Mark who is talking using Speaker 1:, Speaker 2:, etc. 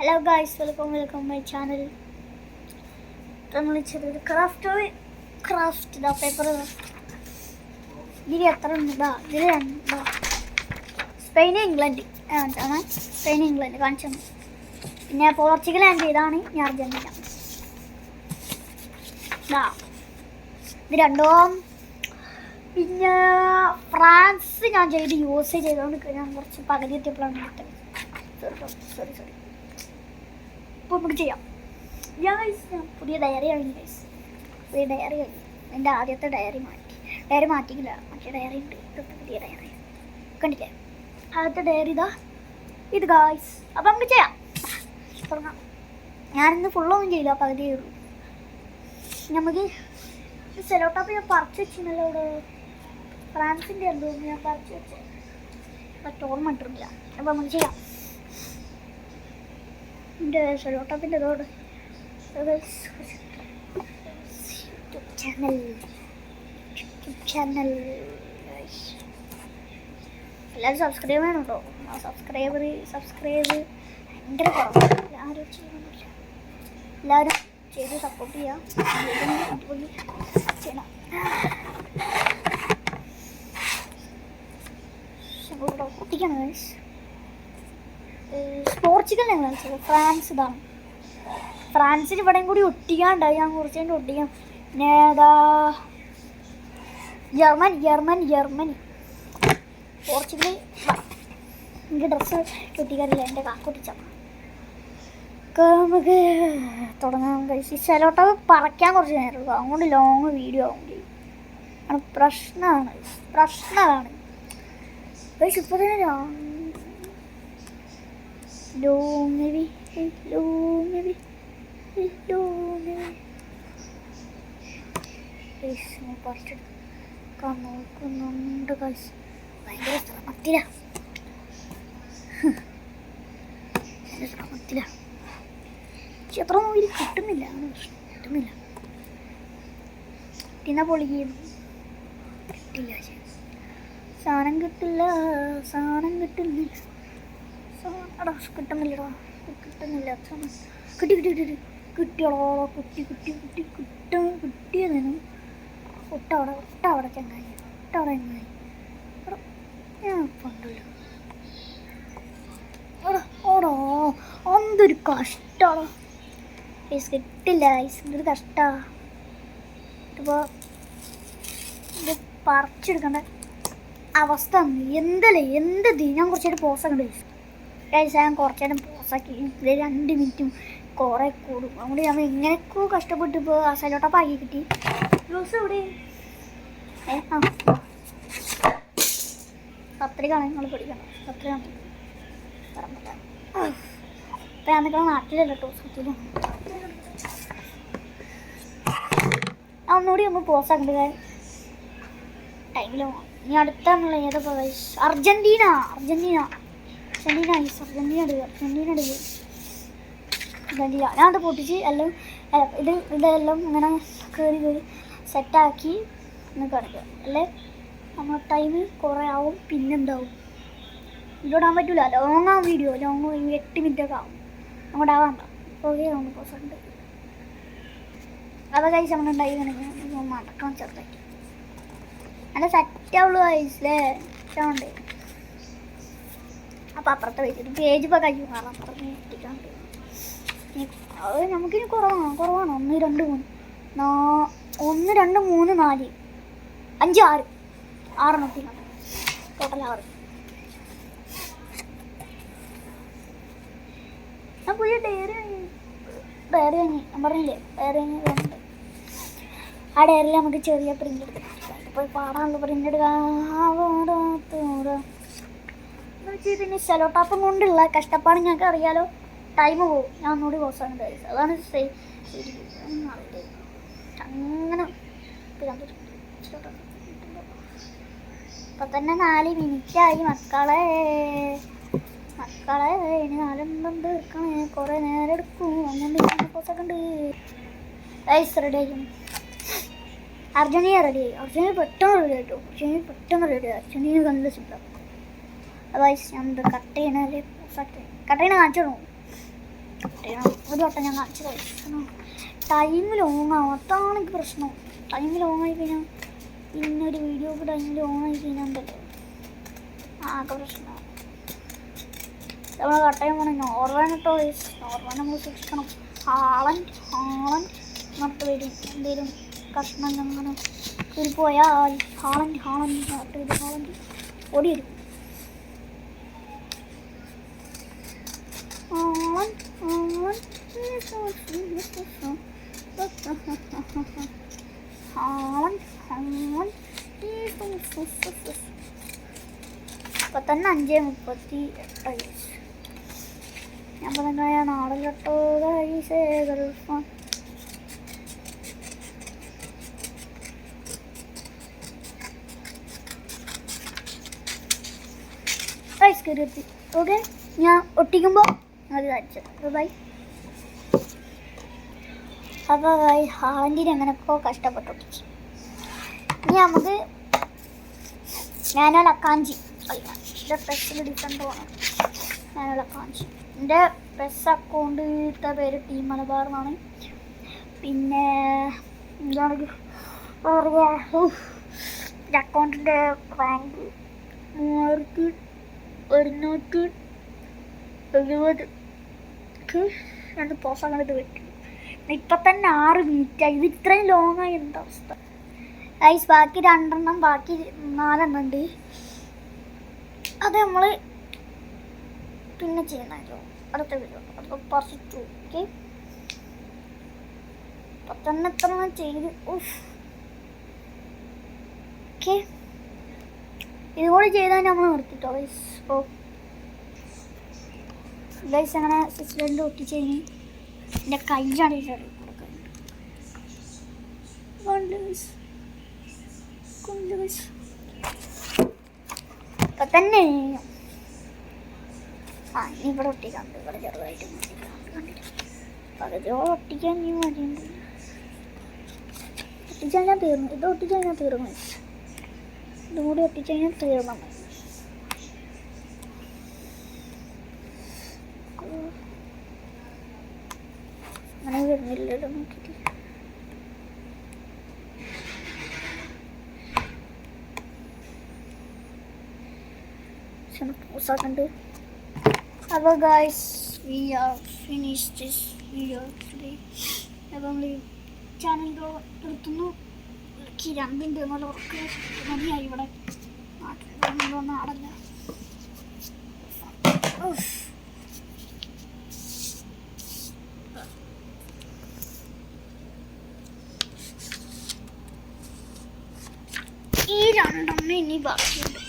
Speaker 1: Hello guys, welcome my channel. നമ്മൾ ചെറിയൊരു craft ഇതാ പേപ്പർ ഇതിൽ എത്ര ഉണ്ട്? ഇതിൽ രണ്ടോ സ്പെയിൻ ഇംഗ്ലണ്ട് ആണ്. സ്പെയിൻ ഇംഗ്ലണ്ട് കാണിച്ചു. പിന്നെ പോർച്ചുഗൽ ആൻഡ് ഇതാണ് ഞാൻ അർജൻറ്റീന. ഇത് രണ്ടോ. പിന്നെ ഫ്രാൻസ് ഞാൻ യൂസ് ചെയ്തുകൊണ്ട് ഞാൻ കുറച്ച് പകുതി എത്തിയപ്പോഴാണ് സോറി ഇപ്പോൾ നമുക്ക് ചെയ്യാം. ഞാൻ പുതിയ ഡയറി കഴിഞ്ഞു ഗൈസ്. പുതിയ ഡയറി കഴിഞ്ഞു. എൻ്റെ ആദ്യത്തെ ഡയറി മാറ്റിക്കില്ല. മറ്റേ ഡയറി ഉണ്ട്. ഇതൊക്കെ പുതിയ ഡയറി കണ്ടില്ലേ? ആദ്യത്തെ ഡയറി ഇത് ഗൈസ്. അപ്പം നമുക്ക് ചെയ്യാം, തുടങ്ങാം. ഞാനിന്ന് ഫുള്ളൊന്നും ചെയ്യില്ല, പകുതിയേ ഉള്ളൂ. നമുക്ക് സെലോട്ടാപ്പ് ഞാൻ പറിച്ച് വെച്ചിരുന്നല്ലോ ഇവിടെ. ഫ്രാൻസിൻ്റെ എന്തോ ഞാൻ പറിച്ച് വെച്ച് മറ്റേ ഓർമ്മ ഇട്ടിരുന്നില്ല. അപ്പം നമുക്ക് ചെയ്യാം. എൻ്റെ സെലോട്ടാപ്പിൻ്റെ ഇതോട് യൂട്യൂബ് ചാനൽ എല്ലാവരും സബ്സ്ക്രൈബ് ചെയ്യണം കേട്ടോ. സബ്സ്ക്രൈബ് ഭയങ്കര കുറവാണ്. ആരും ചെയ്യുന്നില്ല. എല്ലാവരും ചെയ്ത് സപ്പോർട്ട് ചെയ്യാം. ചെയ്യണം. കുട്ടിക്കാണ് ഗൈസ്. പോർച്ചുഗൽ ഞങ്ങൾ കളിച്ചത്. ഫ്രാൻസ് ഇതാണ്. ഫ്രാൻസിന് ഇവിടെയും കൂടി ഒട്ടിക്കാണ്ടായി. ഞാൻ കുറച്ച് കഴിഞ്ഞ് ഒട്ടിക്കാം. പിന്നെ ജർമ്മനി പോർച്ചുഗൽ. എനിക്ക് ഡ്രസ്സ് ഒട്ടിക്കാറില്ല, എൻ്റെ കാക്കൊട്ടിച്ച. നമുക്ക് തുടങ്ങാൻ കഴിച്ച് ചിലോട്ട് പറയ്ക്കാൻ കുറച്ച് നേരം എടുക്കും. അതുകൊണ്ട് ലോങ് വീഡിയോ ആവുമ്പോൾ ആണ് പ്രശ്നമാണ്. ഇപ്പോൾ തന്നെ പറിച്ചെടുക്കാൻ നോക്കുന്നുണ്ട് ഗൈസ്. ഭയങ്കര ശ്രമത്തില. എത്ര നോക്കി കിട്ടുന്നില്ല. കിട്ടുന്ന പൊളിക്കും കിട്ടില്ല. സാധനം കിട്ടുന്നില്ലടാ. കിട്ടിയോളോ. കിട്ടിയതിനും ഒട്ടവിടെ ചങ്ങായി. ഞാൻ ഉണ്ടല്ലോ. ഓടോ എന്തൊരു കഷ്ടമാണോ. കിട്ടില്ല. ഇതൊരു കഷ്ടമാണ്. ഇപ്പോൾ ഇത് പറിച്ചെടുക്കേണ്ട അവസ്ഥ എന്തത്. ഞാൻ കുറച്ചേരം പോസാക്കണ്ട ഗൈസ്. ഞാൻ കുറച്ചേരം പോസാക്കി. ഇത് 2 മിനിറ്റും കുറേ കൂടും. അതുകൊണ്ട് ഞാൻ എങ്ങനെയൊക്കെ കഷ്ടപ്പെട്ട് ഇപ്പോൾ ആ സൈലോട്ടപ്പ് ആക്കി കിട്ടി. ജ്യൂസ് ഇവിടെ കത്രികാണ് നിങ്ങൾ പഠിക്കണം. കത്രികാണ് പറഞ്ഞില്ല. അപ്പം ഞാൻ നിൽക്കുന്ന നാട്ടിലല്ല കേട്ടോ, സത്യത്തിലും. ഒന്നുകൂടി ഒന്ന് പോസാക്കണ്ട ടൈമിലോ. ഇനി അടുത്താണല്ലോ ഏതൊക്കെ ഗൈസ്? അർജൻറ്റീന ഞാൻ അത് പൊട്ടിച്ച് എല്ലാം ഇതെല്ലാം ഇങ്ങനെ കയറി സെറ്റാക്കി ഒന്ന് കാണിക്കുക അല്ലേ. നമ്മൾ ടൈം കുറേ ആവും. പിന്നെന്താവും, ഇതിലോടാൻ പറ്റില്ല. ലോങ്ങാവും വീഡിയോ. 8 മിനിറ്റൊക്കെ ആവും. അങ്ങോട്ട് ആവാണ്ട. ഓക്കെ ഒന്ന് പോസുണ്ട്. അതൊക്കെ കഴിച്ച് നമ്മളുണ്ടായി മടക്കണം ചെറുതായിട്ട്. നല്ല സെറ്റാവുള്ളൂ ഗൈസിലേ. ഇഷ്ടമുണ്ട്. അപ്പം അപ്പുറത്തെ വെച്ചിട്ട് പേജ് ഇപ്പോൾ കഴിയും. കാരണം അപ്പുറത്ത് എത്തിക്കാണ്ട് അത് നമുക്കിനി കുറവാണ്. 1 2 3 1 2 3 4 5 6 6 എത്തിക്കണം. ടോട്ടൽ 6. ഞാൻ പുതിയ ഡയറി വാങ്ങി. ഞാൻ പറഞ്ഞില്ലേ ഡയറി വാങ്ങിയതുണ്ട്. ആ ഡയറിയിൽ നമുക്ക് ചെറിയ പ്രിൻ്റ് എടുക്കാം. പോയി പാടാനുള്ള പ്രിൻ്റ് എടുക്കാം. പിന്നെ സെലോട്ടാപ്പും കൊണ്ടുള്ള കഷ്ടപ്പാട് ഞങ്ങൾക്ക് അറിയാലോ. ടൈം പോകും. ഞാൻ ഒന്നുകൂടി പോസാണ് ഗൈസ്. അതാണ് അങ്ങനെ ഇപ്പം തന്നെ 4 മിനിറ്റായി മക്കളെ. ഇനി 4 തീർക്കണേ. കുറേ നേരം എടുക്കും. അങ്ങനെ പോസൊക്കെ ഉണ്ട് ഗൈസ്. റെഡി ആയിരിക്കും. അർജൻറ്റീന റെഡിയായി. അർജൻറ്റീന പെട്ടെന്ന് റെഡി ആയിട്ടോ. അർജൻറ്റീന നല്ല സിമ്പിളാണ്. അതായത് ഞാൻ കട്ട് ചെയ്യണ കാണിച്ചു തന്നു. ഒരു വട്ടം ഞാൻ കാണിച്ചു കഴിക്കണം. ടൈം ലോങ് ആവും, അതാണ് എനിക്ക് പ്രശ്നം. ടൈം ലോങ് ആയി കഴിഞ്ഞാൽ ഇന്നൊരു വീഡിയോ ടൈം ലോങ് ആയി കഴിഞ്ഞാൽ ഉണ്ടല്ലോ ആകെ പ്രശ്നമാണ്. നമ്മൾ കട്ടയം പോകണം. നോർവേ കേട്ടോ, നോർവേ നമ്മൾ സൂക്ഷിക്കണം. ഹാളൻഡ് എന്നിട്ട് വരും എന്തെങ്കിലും കഷ്ണം അങ്ങനെ കയറി പോയാൽ ഹാളൻഡ് ഓടി വരും. ഇപ്പൊ തന്നെ 5:38. ഞാൻ പറഞ്ഞ നാടല്ലോ കയറി. ഓക്കെ, ഞാൻ ഒട്ടിക്കുമ്പോൾ അത് കാണിച്ചത്. ബൈ. അപ്പോൾ ഹാളൻഡിന് എങ്ങനെയൊക്കെ കഷ്ടപ്പെട്ടു ഒട്ടിച്ചു. ഇനി നമുക്ക് മാനുവൽ അക്കാഞ്ചി എൻ്റെ പെസ്സിൽ ഡിഫറെൻ്റ് വേണം. മാനുവൽ അക്കാഞ്ചി എൻ്റെ പെസ് അക്കൗണ്ടിൻ്റെ പേര് ടീം മലബാർ എന്നാണ്. പിന്നെ എന്താണെങ്കിൽ അക്കൗണ്ടിൻ്റെ റാങ്ക് 3170. രണ്ട് പോസാണ് ഇത് പറ്റും. ഇപ്പം തന്നെ 6 മിനിറ്റായി. ഇത് ഇത്രയും ലോങ്ങായി എന്താ അവസ്ഥ ഗൈസ്? ബാക്കി 2 ബാക്കി 4 ഉണ്ട്. അത് നമ്മൾ പിന്നെ ചെയ്യുന്നല്ലോ അടുത്ത വീഡിയോ. അത് പറിച്ചു. ഓക്കെ, ഇപ്പം തന്നെ എത്ര ചെയ്ത്. ഓക്കെ, ഇതുകൂടി ചെയ്താൽ നമ്മൾ നിർത്തിട്ടോ ഗൈസ്. ഓ ഗൈസ്, അങ്ങനെ 6 ഒട്ടിച്ച് കഴിഞ്ഞ് എൻ്റെ കയ്യാണ് ഇപ്പം തന്നെ. ഇനി ഇവിടെ ഒട്ടിക്കാണ്ട്, ഇവിടെ ചെറുതായിട്ട് കണ്ടിട്ട് പകുതിയോളം ഒട്ടിക്കാൻ ഇനി മതിയുണ്ട്. ഒട്ടിച്ചാൽ ഞാൻ തീർന്നു. ഇത് ഒട്ടിച്ചാൽ ഞാൻ തീർന്നു. ഇതും കൂടി ഒട്ടിച്ച് കഴിഞ്ഞാൽ തീർന്നു. അങ്ങനെ വരുന്നില്ലല്ലോ നോക്കിയിട്ട്. പൂസാക്കണ്ട്. അപ്പോൾ guys, we are finish this video today. അപ്പം ചാനൽ നിർത്തുന്നു. 2 എന്നുള്ള ഉറക്ക് മതിയായി. ഇവിടെ നാടല്ല. ഈ 2 ഇനി ബാക്കിയുണ്ട്.